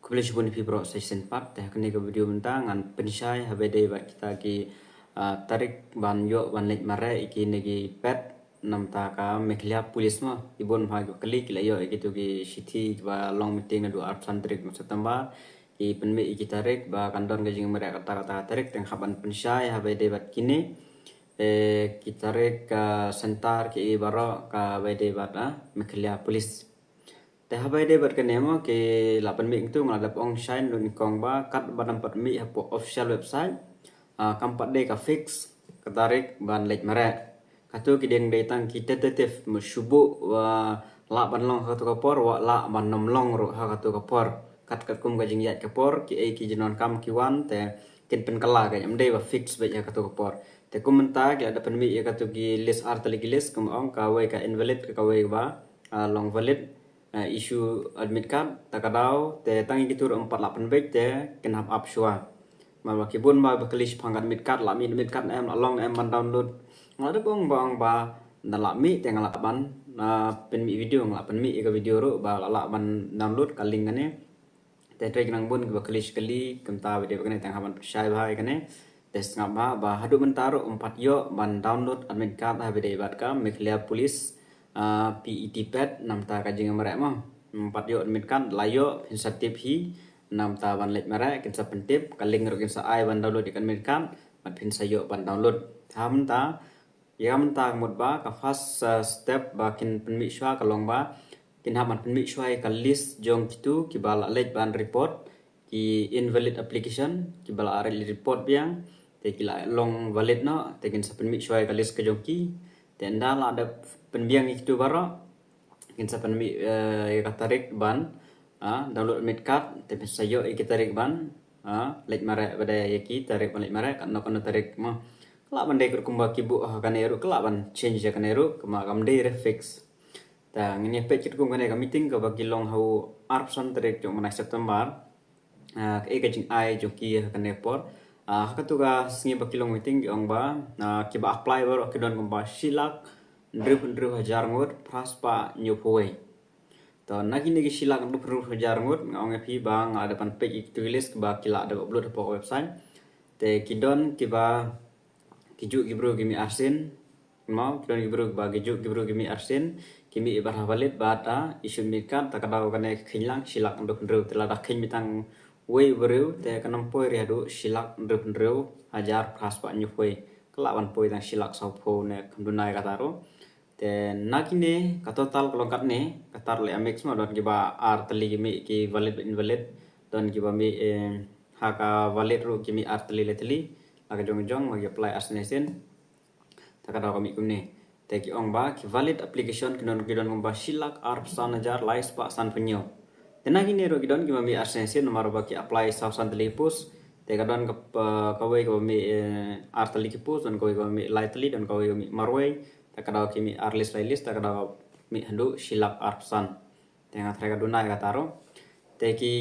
Kembali jumpa di Vibro Session 4 teh kini ke video mentang ngan pensyai habede bat kita ki tarik ban yo ban lek mare iki negi pet nam ta ka meklia pulis mo ibon bhag klik la yo iki tu ki city ba long meeting adu arsan tarik no September ki penme iki tarik ba kandon ke jing mare kata tarik teng haban pensyai habede bat kini ki tarik ka sentar ki baro ka habede bat meklia pulis. Teh habai de ber kenemo ke 8 ming tu ngadap ong shine dun kong ba kat badam 4 mi hapo official website kampat de ka fix katarik ban lek mare katu ki deng de tang ki tentative mushubu wa la ban long ha tu kapor wa la ban nom long ro ha tu kapor kat kum ga jing yat kapor ki e ki jinon kam ki wan te kin pen kala ga amde ba fix ba ya katu kapor te kumenta ki ada pen mi ya katu ki list artali ki list kum ong ka we ka invalid ka we ba long valid isu admit card takadau te tangi kitur 48 bek te kenap up shua malwa kibun ba baklish phangat admit card la mi admit card em long em ban download ngada bong bang ba dala mi te ngala ban pen mi video ngala pen mi ka video ro ba la ban download ka link ne te trek nang bun baklish kali kemta video kene tang haban shai bhai kene tes ngaba ba hadu mentaro 4 yo ban download admit card ha video bat ka meklia police PET pad nam ta ka jing mare mo 4 yo admit card layo insentif hi nam ta ban lek mare kin sa pentip ka link ro kin sa ai ban download di admit card mat pin sa yo ban download ham ta yam ta mut ba ka first step ba kin penmi shwa ka long ba kin ha mat penmi shwa ka list jong kitu ki bala lek ban report ki invalid application ki bala are report biang te ki la long valid no te kin sa penmi shwa ka list ka jong ki tenda la ada penbiang itu baro kin sa penmi katarik ban download admit card te sayo iki tarik ban lek mare bada yaki tarik ban lek mare kan no tarik mo kala ban dai kumba kibu kaneru kala ban change ya kaneru kama kam dai refix ta ngini pe chit kum kane ka meeting ka bagi long hau arpsan tarik jong mana September ke ka jing ai joki kanepor hakatuga singi bakilong meeting ong ba kiba apply baro kidon kumba silak ndru hajar ngut praspa nyupoe to nagi negi silak ndru hajar ngut ngong epi bang ada pan page tulis ba kila ada upload po website te kidon kiba kiju gibro gimi arsin mau kidon gibro ba gibro gimi arsin kimi ibar valid bata isu mikat takadau kane khilang silak ndru telada khin mitang we bru te kanam poi riadu silak ndru hajar praspa nyupoe kelawan poi tang silak saupo ne kandunai kataro te nakine ka total kelongkat ne katar le amix ma don giba ar tali gimi ki valid invalid don giba mi haka valid ru gimi ar tali le tali aga jong magi apply asnesin takada kami kumne te ki ong ba ki valid application kinon ba silak ar pesan ajar lais pa san penyo te nakine ru gidon giba mi asnesin nomor ba ki apply sausan tali pus te kadon kawai ko mi ar tali ki pus don kawai ko mi lai tali don kawai ko mi marway takadaw kimi arlis list takadaw mi handu silak arpsan tenga treka dunai kataro teki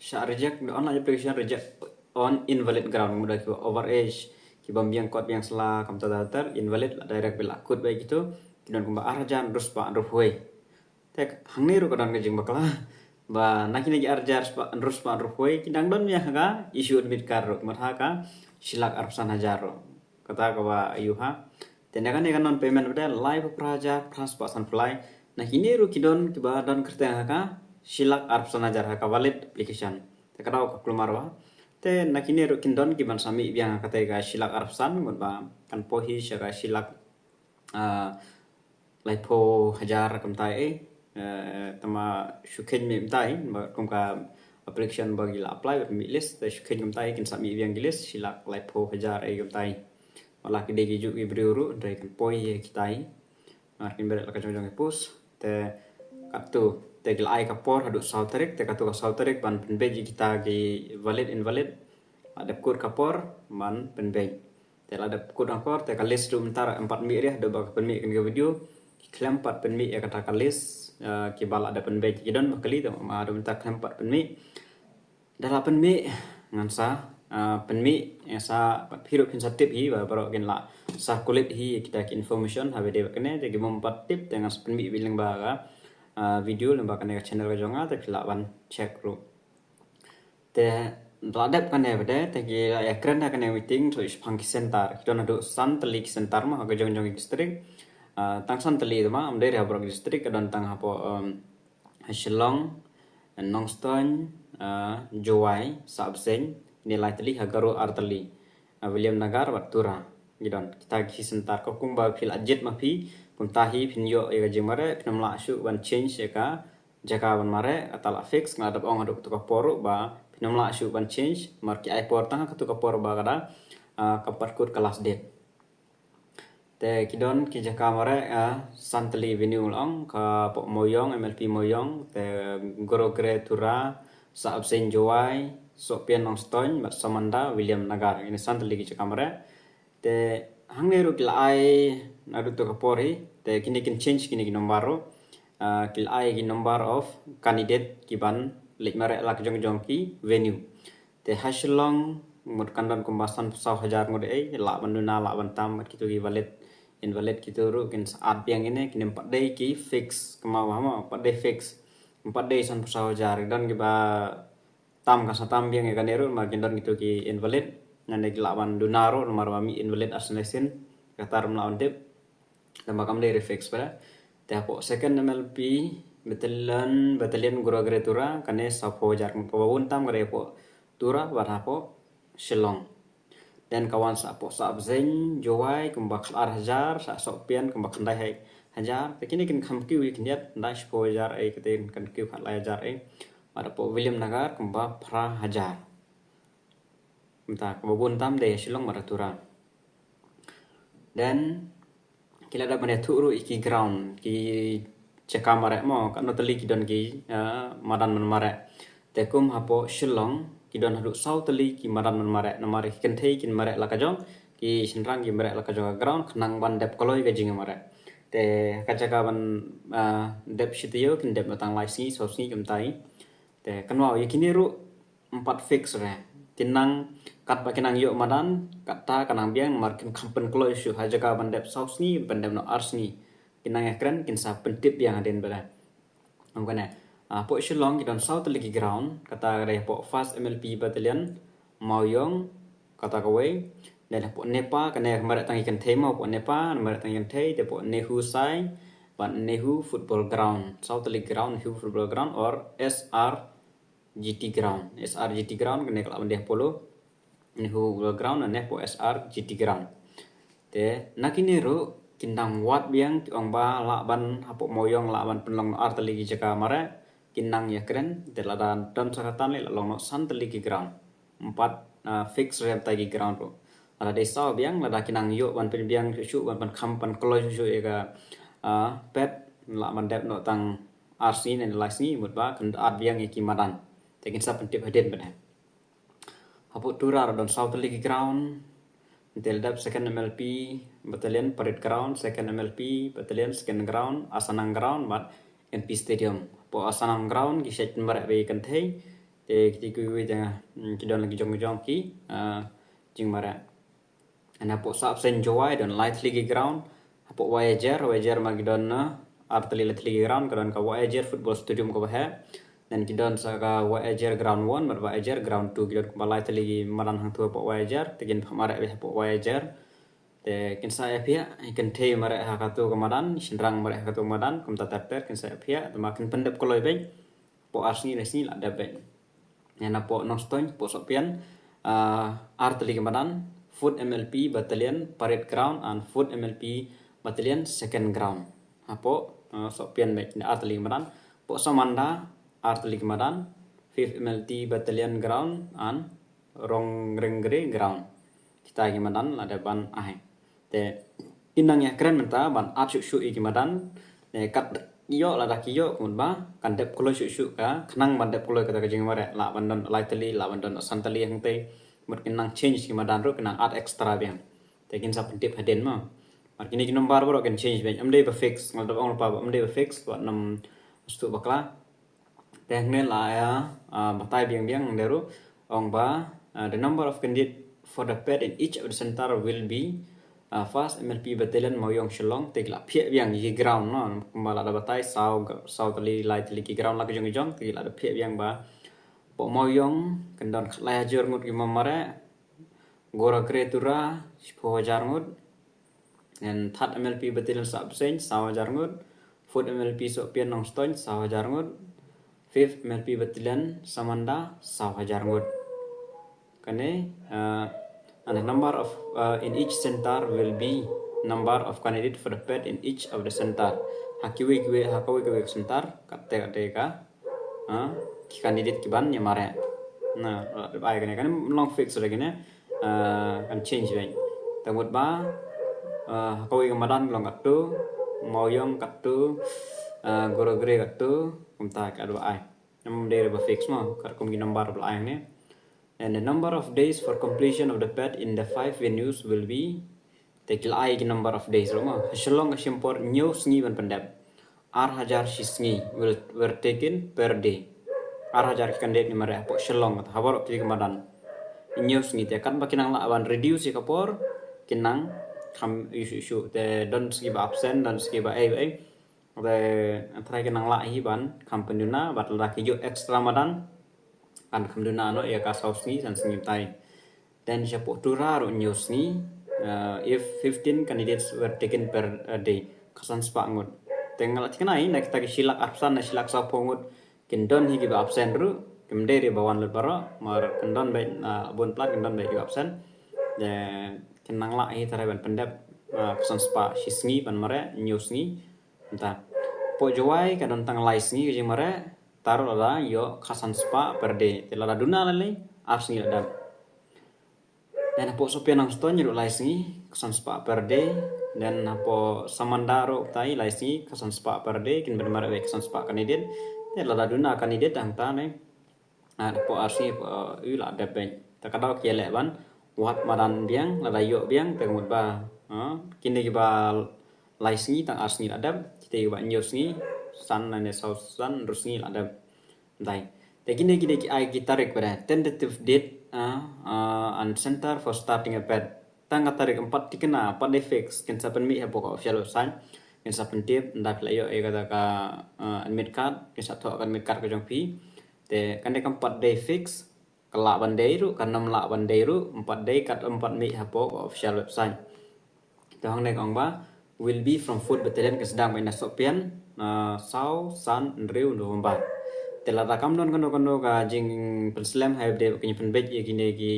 sha reject online application reject on invalid ground mudah ki over age ki bambiang kot biang sela kam tadatar invalid direct bil akut baik itu kidon kumba arjan terus pa ruhwe tek hangni ru kadon ngejing bakla ba nakini ji arjar pa terus pa ruhwe kidang don ya ka issue admit card matha ka silak arpsan hajaro kata ka ba ayuha tenakan kan non payment beda live praja transpasan fly nah ini ru kidon kiba don kerta haka silak arpsan ajar haka valid application tekadau ka klumarwa te nah kini ru kindon kiban sami biang kata ga silak arpsan ba kan pohi syaga silak laipo hajar kamtai tama syuken mi mtai kumka application bagi la apply mi list te syuken kamtai kin sami biang gilis silak laipo hajar kamtai wala ki degi ju ibriuru dai kan poi kitai markin berat la kajong pus te katu te gil ai kapor hadu sauterik te katu ka sauterik ban penbeji kita ki valid invalid ada kur kapor man penbej te ada kur kapor te ka list rum tar 4 mi ria do ba penmi kan video klem 4 penmi ya kata ka list ki bala ada penbej kidon bakali to ma do tar klem 4 penmi dala penmi ngansa penmi yang sa hirup insentif hi baru gen la sa kulit hi kita information habe de kene jadi mempat tip dengan penmi bilang baga video lembaga channel ka jonga te la ban check ru te ladap kan ya beda te ki ya keren kan ya meeting so is pangki center kita nado san telik center mah aga jong jong distrik tang san teli mah am dari habrok distrik kadon tang hapo Shillong Nongstoin Jowai Sabseng nilai teli hagaru arteli William Nagar Batura gidon kita ki center ko kumba fil ajit mah pi puntahi pinyo ya jemare pinamla asu one change ya ka jaka ban mare atala fix ngadap ong aduk tukah poru ba pinamla asu ban change marki ai por tang ka tukah poru ba kada kapat kut kelas det te kidon ki jaka mare santeli venue long ka po moyong MLP moyong te goro gre tura sa absen joai so pian nong stoin bat samanda William Nagar ini santeli ki jaka mare te hangne ru kila ai aduk tukah pori te kini kin change kini ki nombaro kil ai ki number of candidate ki ban lek mare lak jong jong ki venue te hasilong mut kandan kumbasan pesau hajar ngode la banduna la bantam kitu ki invalid kitu ru kin saat piang ini kin 4 day ki fix kemawa ma 4 day fix 4 day san pesau hajar dan ki ba tam ka satam piang kan eru makin dan kitu ki invalid ngane ki la banduna ro nomor mami invalid asnesin katar mlawan dep dan makam day fix pada Tapo second MLP batalion guru tura kane sapo jar pawun tam gare po tura barapo Shillong dan kawan sapo sabzen jowai kumbak ar hajar sa sopian kumbak ndai hai hajar tekini kin khamki wi kiniat ndai sapo hajar ai ketin kan kiu khat lai hajar ai barapo William Nagar kumbak pra hajar mta pawun tam de Shillong maratura dan kila da bane thuru iki ground ki ceka mare mo kan no teli kidon ki madan man mare tekum hapo Shillong kidon hadu sau teli ki madan man mare na mare ken thei kin mare la kajong ki sinrang ki mare la kajong ground khnang ban dep koloi ga jing mare te kajaka ban dep shitio kin dep matang lai si so si kem tai te kanwa yakini ru 4 fix re tinang kat bakinang yo madan kata kanang biang markin kampen klo isu hajaka bandep sausni bandep no arsni kinang ekran kin sa pentip yang aden bala angkana po Shillong kidon south lagi ground kata re po fast MLP battalion Maoyong kata kawai dan po Nepa kana mare tangi kan thema po Nepa mare tangi kan thei te po Nehu sai ban Nehu football ground south lagi ground Nehu football ground or SRGT ground SRGT ground kene kala ndeh polo Nehu ground ane po SRGT ground te nakini ru kindang wat biang ong ba la ban hapo moyong la ban penlong arteli ki jaka mare kinang ya keren te la dan sakatan le long no santeli ki ground 4 fix rem tagi ground ro ala desa biang la kinang yo ban pen biang su ban kham pan kloi su ega pet la ban dep no tang RC nen lasni mut ba kan at biang ki madan te kin sa pentip haden bana hapo tura don south league ground Deldap second MLP battalion parade ground second MLP battalion second ground Asanang ground mat NP stadium po Asanang ground ki set mare be kan thei te ki ku jang ki don lagi jong jong ki jing mare ana po sap sen jowai don light league ground po wajer magidon arteli light league ground kadon ka wajer football stadium ko ha dan kidon saka wajer ground 1 mat wajer ground 2 kidon balai teli maran hang tu po wajer tegin phamare be po wajer te kin sa pia ikan thei mare ha katu kamadan sinrang mare ha katu madan kum tater kin sa pia makin pendep koloi be po arsni resni la dabe yana po noston po sopian arteli kamadan food MLP battalion parade ground and food MLP battalion second ground apo sopian be arteli kamadan po samanda arteli kemadan 5th MLT battalion ground and rong renggre ground kita kemadan ada ban ahe te inang ya keren menta ban at shu kemadan ne kat iyo lada kiyo kun ba kan dep kolo shu ka khnang ban dep kolo kata kajing mare la bandon lightly la bandon santali hang te mut kinang change kemadan ro kinang at extra biang te kin sa pentip haden ma mar kini kinom bar bro kan change ben amde ba fix ngal dop ong pa amde ba fix wa nam stu bakla Tekne la ya batai biang deru ong ba the number of candidate for the pet in each of the center will be first MLP battalion Maoyong Shillong tegla phie biang yi ground no kumbala da batai sau tali light li ki ground la ki jong tegla da phie biang ba po po moyong kendon khlaya jor ngut ki mamare gora kreatura 10,000 ngut dan that MLP betilan sa absen 1,000 ngut food MLP so pian nong stoin 1,000 ngut fifth MLP betilan samanda 1,000 ngut kane and the number of in each center will be number of candidate for the pet in each of the center hakiwi center kate ka candidate kiban nyamare nah ai kan long fix lagi ne kan change baik tamut ba hakiwi kemadan long katu moyong katu goro gre katu kumta ka do ai nam de ba fix mo kar kum number of ai ne and the number of days for completion of the pet in the 5 venues will be tekil ai ki number of days roma shalong shimpor new sngi ban pandap 8,000 shisngi were taken per day 8,000 kandet ni mare po shalong habar ki kemadan new sngi te kan bakinang lawan reduce ka por kinang kam isu te don't give absent dan give ai the try kinang la hi ban company na bat la ki jo extra madan kan kamduna no ya ka saus ni san sing tai then siapa tura ro news ni if 15 candidates were taken per day kasan spa ngut tengal tiknai nak ta silak absen na silak sa pongut kendon hi giba absen ru kemde ri bawan le baro mar kendon bai bon plat kendon bai absen de kenang la hi tara ban pendap kasan spa sisngi ban mare news ni entah po jawai kadon tang lais ni ke mare taruh lah yo kasan spa per day telah duna lali arsni ada dan apo sopian ang ston nyuruh laisni kasan spa per day dan apo samandaro tai laisni kasan spa per day kin benar we kasan spa kandidat telah duna kandidat ang tane apo arsni ula ada bank takadau kiele ban wat madan biang lada yo biang tengmut ba kini ba laisni tang arsni ada kita ba news ni san na sausan rusni ada dai tegine gide ki ai gitarik pada tentative date and center for starting a pet tang tarik 4 tikena 4 day fix ken sapen mi habo official website ken sapen tip ndak layo e kata ka admit card ken satu akan admit card ke jong pi te kan de 4 day fix kelak bandai ru kan 6 lak bandai ru 4 day kat 4 mi habo official website tang ne kong ba will be from food battalion ke sedang main sopian sau san riu November telah rakam don kono ka jing penslam have de kini penbej gini gi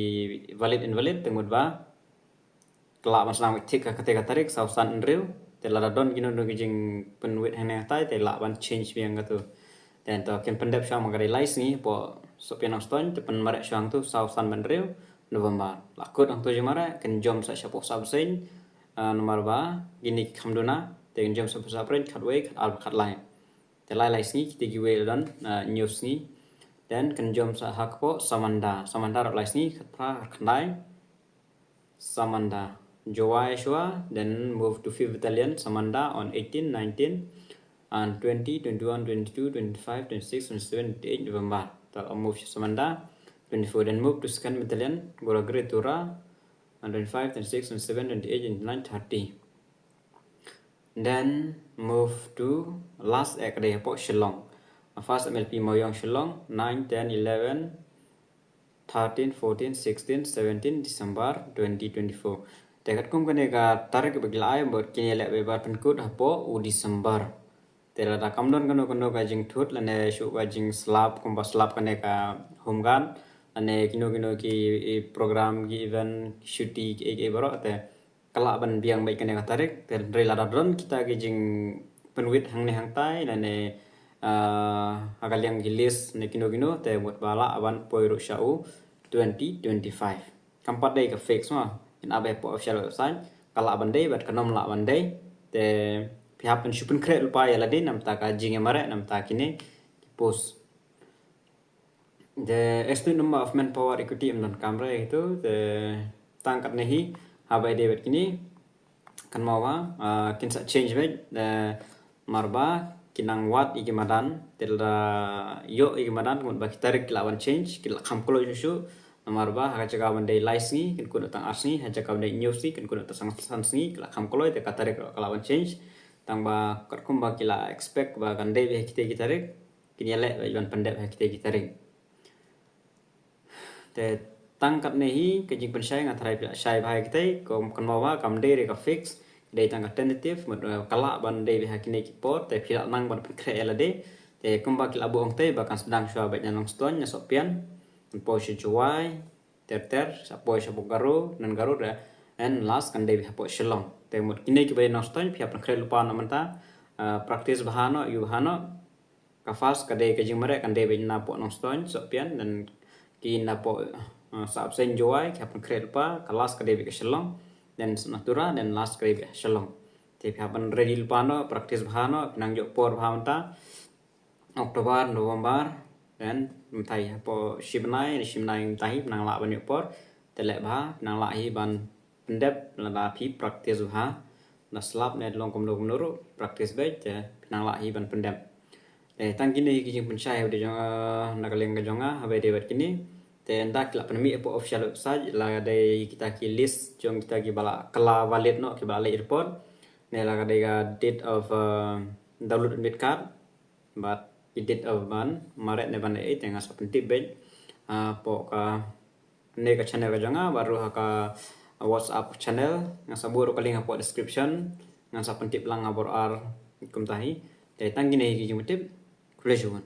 valid invalid tengmut ba kelak masang tik ka kata tarik sau san riu telah don gino do jing penwit hene tai telah ban change biang katu dan to ken pendap syang magari lais ni po sopian ston te pen marek syang tu sau san ban riu November lakut ang tu jemara ken jom sa syapo sabsen nomor ba gini kamduna tegen jom sa pren khatwe al khat lai te lai lai sni kita giwe dan news ni dan kan jom sa hakpo samanda ro lai sni khatra khnai samanda jowai shwa then move to 5th battalion samanda on 18 19 and 20 21 22 25 26 27 28 November ta move samanda 24 then move to 2nd battalion goragre tura 25, 26, 27, 28, 29, 30. Then move to last academy po Shillong. First MLP Moyong Shillong 9, 10, 11, 13, 14, 16, 17 December 2024. Tekat kum kene ka tarik beglai bot kini lek bebar penkut hapo u December. Tera da kamdon kano ka jing thut lane shu ka jing slap kumba slap kene ka homegan ane kino ki program ki event shooting ki baro te kala ban biang baik kene tarik ter rela dadron kita ki jing penwit hang ne hang tai nane agal yang gilis ne kino te buat bala aban poiru shau 2025 kampat dai ka fix ma in abe po official website kala ban dai bat kanom la ban dai te pihak pen shupun kre lupa ya ladi nam ta ka jing mare nam ta kini post. The estimate number of manpower equity dan kamera itu tangkat nehi habai David kini kan mawa kinsa change baik marba kinang wat iki madan telda yo iki madan kemudian bagi tarik lawan change kila kamkulo susu marba haga jaga bandai lais ni kan kuno tang asni haja ka bandai news ni kan kuno tang sans ni kila kamkulo te katarik lawan change tang ba katkum ba kila expect ba kan dai kita tarik kini lek ban pandai kita tarik te tangkat nehi ke jing pensai ngathrai pila sai bhai kitai kom kanwa kam de re ka fix de tangkat tentative mut kala ban de biha kini kipot te pila nang ban kre ela de te kumba kila buong te bakan sedang shwa bet nang ston nya sopian po shi chuai ter sa po shi bugaro nan garo da and last kan de biha po shilong te mut kini ki be nang ston pia pan kre lupa na manta practice bahano yu bahano ka fast ka de ke jing mare kan de be na po nang ston sopian dan ki na po sa absen joai ki hapan kre lupa kelas ka de biha shilong dan natura dan last ka de biha shilong te pia pan ready lupa no practice bahano nang jo por bahanta Oktober, November, dan mentai po shibnai mentai nang la ban por telek ba nang la hi ban pendep la pi praktis ha na slap net long kom nuru praktis be te nang la hi ban pendep tang kini ki jing pensai de jong na kaleng jonga habe de bat kini te ndak la penmi po official website la de kita ki list jong kita ki bala kala valid no ki bala report ne la de date of download admit card but edit of ban maret ne ban e tenga sa pentip be po ka ne ka channel ka janga baru ka WhatsApp channel nga saburo ka link po description nga sa pentip lang abor ar kum tahi te tangi ne ki jumtip kulejuan